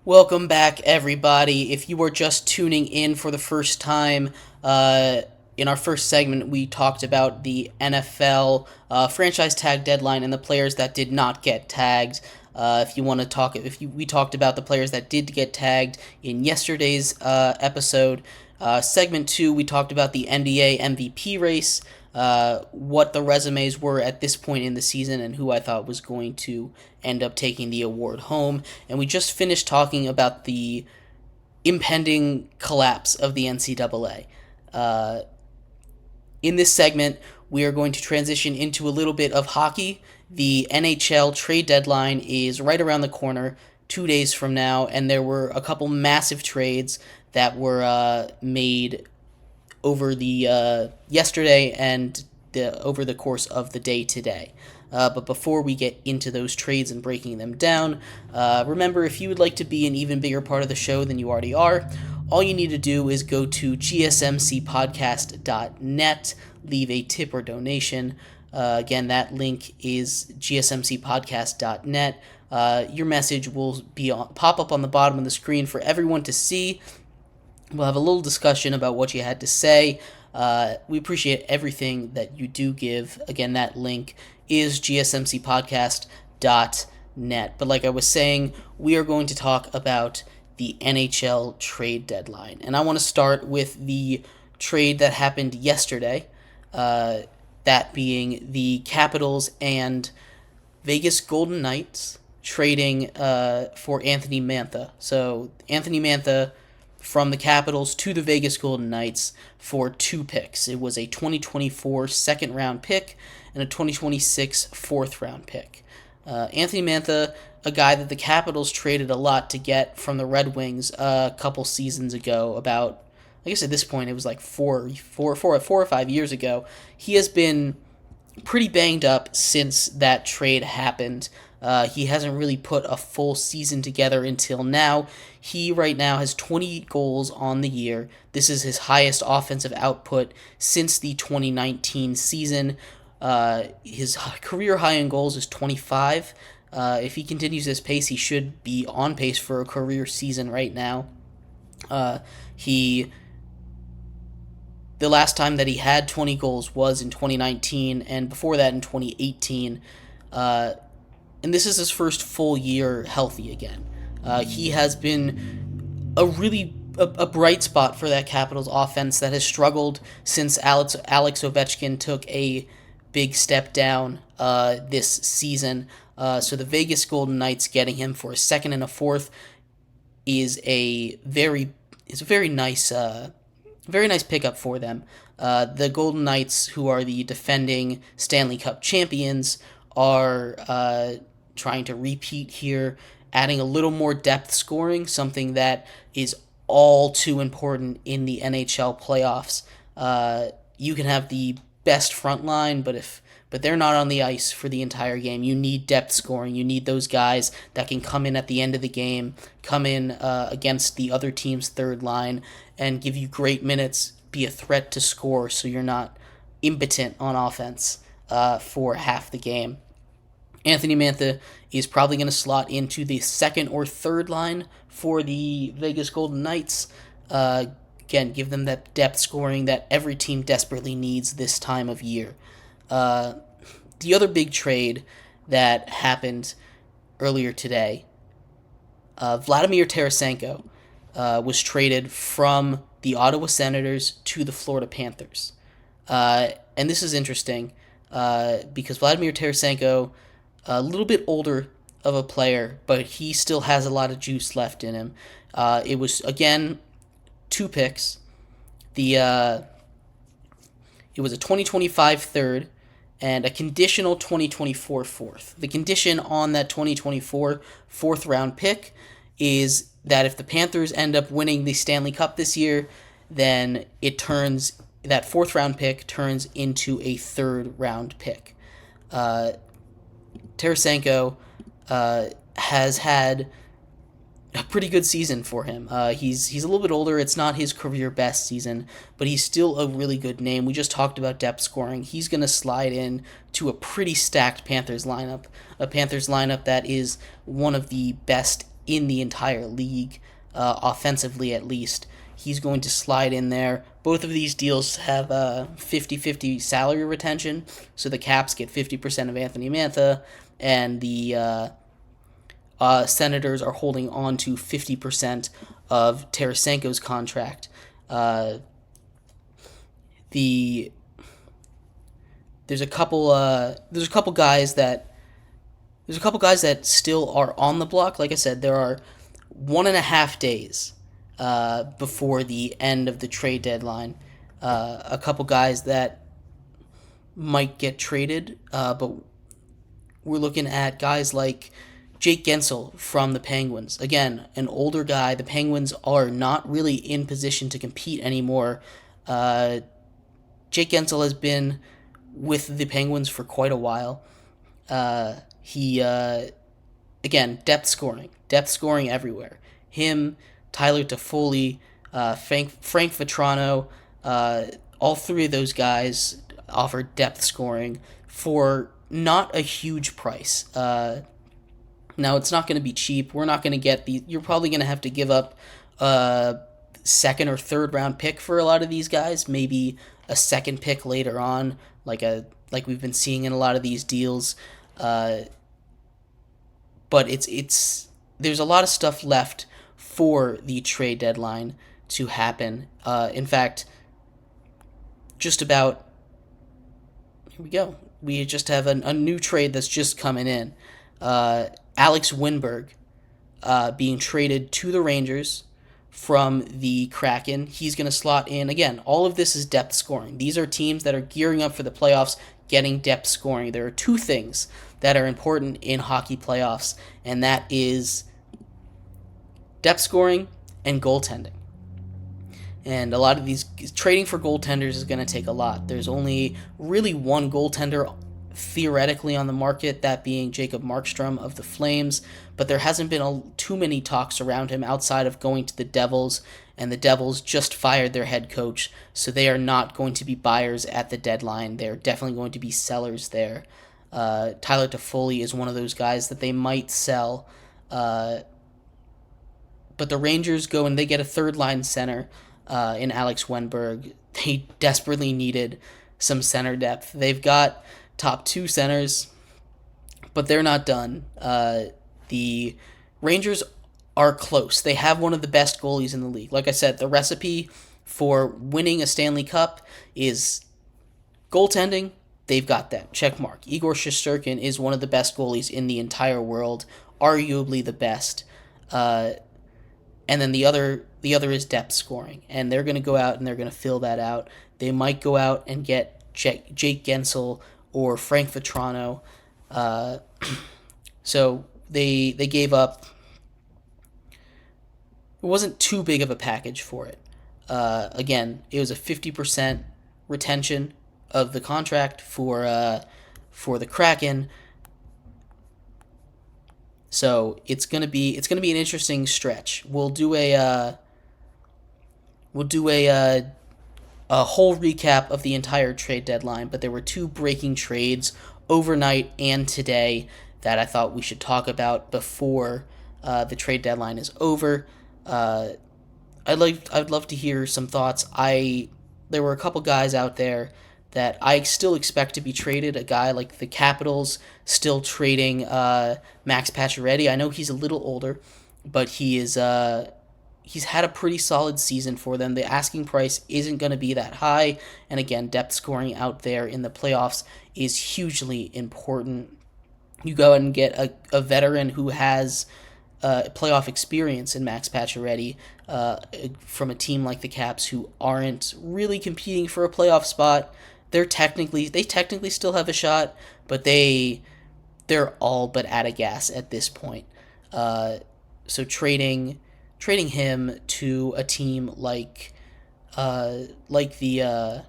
Welcome back, everybody. If you are just tuning in for the first time, in our first segment, we talked about the NFL franchise tag deadline and the players that did not get tagged. If you want to talk, we talked about the players that did get tagged in yesterday's episode. Segment 2, we talked about the NBA MVP race, what the resumes were at this point in the season, and who I thought was going to end up taking the award home. And we just finished talking about the impending collapse of the NCAA. In this segment, we are going to transition into a little bit of hockey. The NHL trade deadline is right around the corner, 2 days from now, and there were a couple massive trades that were made over the yesterday and over the course of the day today. But before we get into those trades and breaking them down, remember, if you would like to be an even bigger part of the show than you already are, all you need to do is go to gsmcpodcast.net, leave a tip or donation. Again, that link is gsmcpodcast.net. Your message will pop up on the bottom of the screen for everyone to see. We'll have a little discussion about what you had to say. We appreciate everything that you do give. Again, that link is gsmcpodcast.net. But like I was saying, we are going to talk about the NHL trade deadline. And I want to start with the trade that happened yesterday, that being the Capitals and Vegas Golden Knights trading for Anthony Mantha. So Anthony Mantha from the Capitals to the Vegas Golden Knights for 2 picks. It was a 2024 second-round pick and a 2026 fourth-round pick. Anthony Mantha, a guy that the Capitals traded a lot to get from the Red Wings a couple seasons ago, about, I guess at this point it was like four or 5 years ago. He has been pretty banged up since that trade happened. He hasn't really put a full season together until now. He right now has 20 goals on the year. This is his highest offensive output since the 2019 season. His career high in goals is 25. If he continues this pace, he should be on pace for a career season right now. The last time that he had 20 goals was in 2019, and before that in 2018. And this is his first full year healthy again. He has been a bright spot for that Capitals offense that has struggled since Alex Ovechkin took a big step down this season. So the Vegas Golden Knights getting him for a second and a fourth is a very nice pickup for them. The Golden Knights, who are the defending Stanley Cup champions, are trying to repeat here, adding a little more depth scoring, something that is all too important in the NHL playoffs. You can have the best front line, but they're not on the ice for the entire game. You need depth scoring. You need those guys that can come in at the end of the game, come in against the other team's third line, and give you great minutes, be a threat to score so you're not impotent on offense for half the game. Anthony Mantha is probably going to slot into the second or third line for the Vegas Golden Knights. Again, give them that depth scoring that every team desperately needs this time of year. The other big trade that happened earlier today, Vladimir Tarasenko was traded from the Ottawa Senators to the Florida Panthers. And this is interesting because Vladimir Tarasenko, a little bit older of a player, but he still has a lot of juice left in him. It was, again, 2 picks. It was a 2025 third and a conditional 2024 fourth. The condition on that 2024 fourth round pick is that if the Panthers end up winning the Stanley Cup this year, then that fourth round pick turns into a third round pick. Tarasenko has had a pretty good season for him. He's a little bit older. It's not his career best season, but he's still a really good name. We just talked about depth scoring. He's going to slide in to a pretty stacked Panthers lineup, a Panthers lineup that is one of the best in the entire league, offensively at least. He's going to slide in there. Both of these deals have 50-50 salary retention, so the Caps get 50% of Anthony Mantha, and the Senators are holding on to 50% of Tarasenko's contract. The there's a couple guys that still are on the block. Like I said, there are 1.5 days before the end of the trade deadline. A couple guys that might get traded, but we're looking at guys like Jake Gensel from the Penguins. Again, an older guy. The Penguins are not really in position to compete anymore. Jake Gensel has been with the Penguins for quite a while. He again, depth scoring everywhere. Him, Tyler Toffoli, Frank Vetrano, all three of those guys offer depth scoring for not a huge price. Now, it's not going to be cheap. We're not going to get these. You're probably going to have to give up a second or third round pick for a lot of these guys. Maybe a second pick later on, like we've been seeing in a lot of these deals. But it's there's a lot of stuff left for the trade deadline to happen. In fact, just about here we go. We just have a new trade that's just coming in. Alex Winberg being traded to the Rangers from the Kraken. He's going to slot in. Again, all of this is depth scoring. These are teams that are gearing up for the playoffs, getting depth scoring. There are two things that are important in hockey playoffs, and that is depth scoring and goaltending. And a lot of these trading for goaltenders is going to take a lot. There's only really one goaltender theoretically on the market, that being Jacob Markstrom of the Flames, but there hasn't been too many talks around him outside of going to the Devils, and the Devils just fired their head coach, so they are not going to be buyers at the deadline. They're definitely going to be sellers there. Tyler Toffoli is one of those guys that they might sell, but the Rangers go and they get a third-line center in Alex Winberg. They desperately needed some center depth. They've got top two centers, but they're not done. The Rangers are close. They have one of the best goalies in the league. Like I said, the recipe for winning a Stanley Cup is goaltending. They've got that. Check mark. Igor Shesterkin is one of the best goalies in the entire world, arguably the best. And then the other is depth scoring, and they're going to go out and they're going to fill that out. They might go out and get Jake Gensel or Frank Vetrano. So they gave up. It wasn't too big of a package for it. Again, it was a 50% retention of the contract for the Kraken. So it's gonna be an interesting stretch. We'll do a whole recap of the entire trade deadline, but there were two breaking trades overnight and today that I thought we should talk about before the trade deadline is over. I'd love to hear some thoughts. There were a couple guys out there that I still expect to be traded. A guy like the Capitals still trading Max Pacioretty. I know he's a little older, but he's had a pretty solid season for them. The asking price isn't going to be that high, and again, depth scoring out there in the playoffs is hugely important. You go and get a veteran who has playoff experience in Max Pacioretty from a team like the Caps, who aren't really competing for a playoff spot. They technically still have a shot, but they're all but out of gas at this point. So trading him to a team like the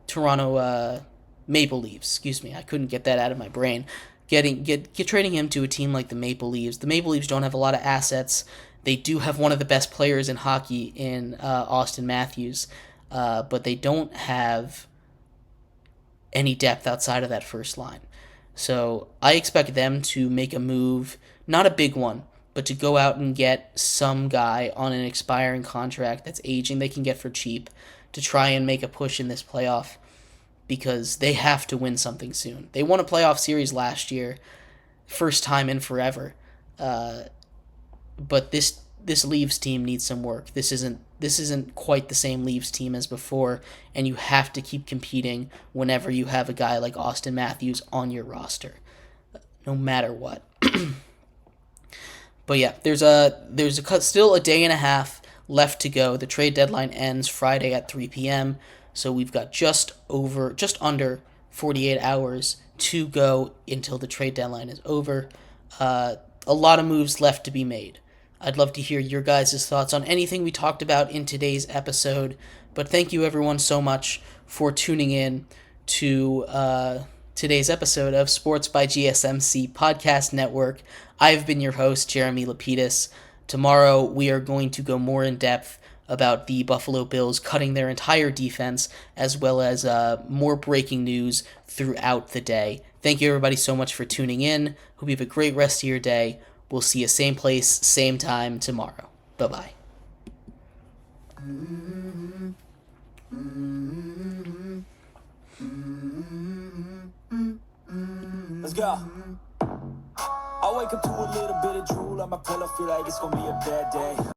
Toronto Maple Leafs. Excuse me, I couldn't get that out of my brain. Trading him to a team like the Maple Leafs. The Maple Leafs don't have a lot of assets. They do have one of the best players in hockey in Austin Matthews, but they don't have any depth outside of that first line. So I expect them to make a move, not a big one, But to go out and get some guy on an expiring contract that's aging, they can get for cheap to try and make a push in this playoff, because they have to win something soon. They won a playoff series last year, first time in forever. But this Leafs team needs some work. This isn't quite the same Leafs team as before, and you have to keep competing whenever you have a guy like Austin Matthews on your roster, no matter what. But yeah, there's still a day and a half left to go. The trade deadline ends Friday at 3 p.m. So we've got just under 48 hours to go until the trade deadline is over. A lot of moves left to be made. I'd love to hear your guys' thoughts on anything we talked about in today's episode. But thank you everyone so much for tuning in to today's episode of Sports by GSMC Podcast Network. I've been your host, Jeremy Lapidus. Tomorrow we are going to go more in depth about the Buffalo Bills cutting their entire defense, as well as more breaking news throughout the day. Thank you everybody so much for tuning in. Hope you have a great rest of your day. We'll see you same place, same time tomorrow. Bye-bye. Let's go. I wake up to a little bit of drool on my pillow, feel like it's gonna be a bad day.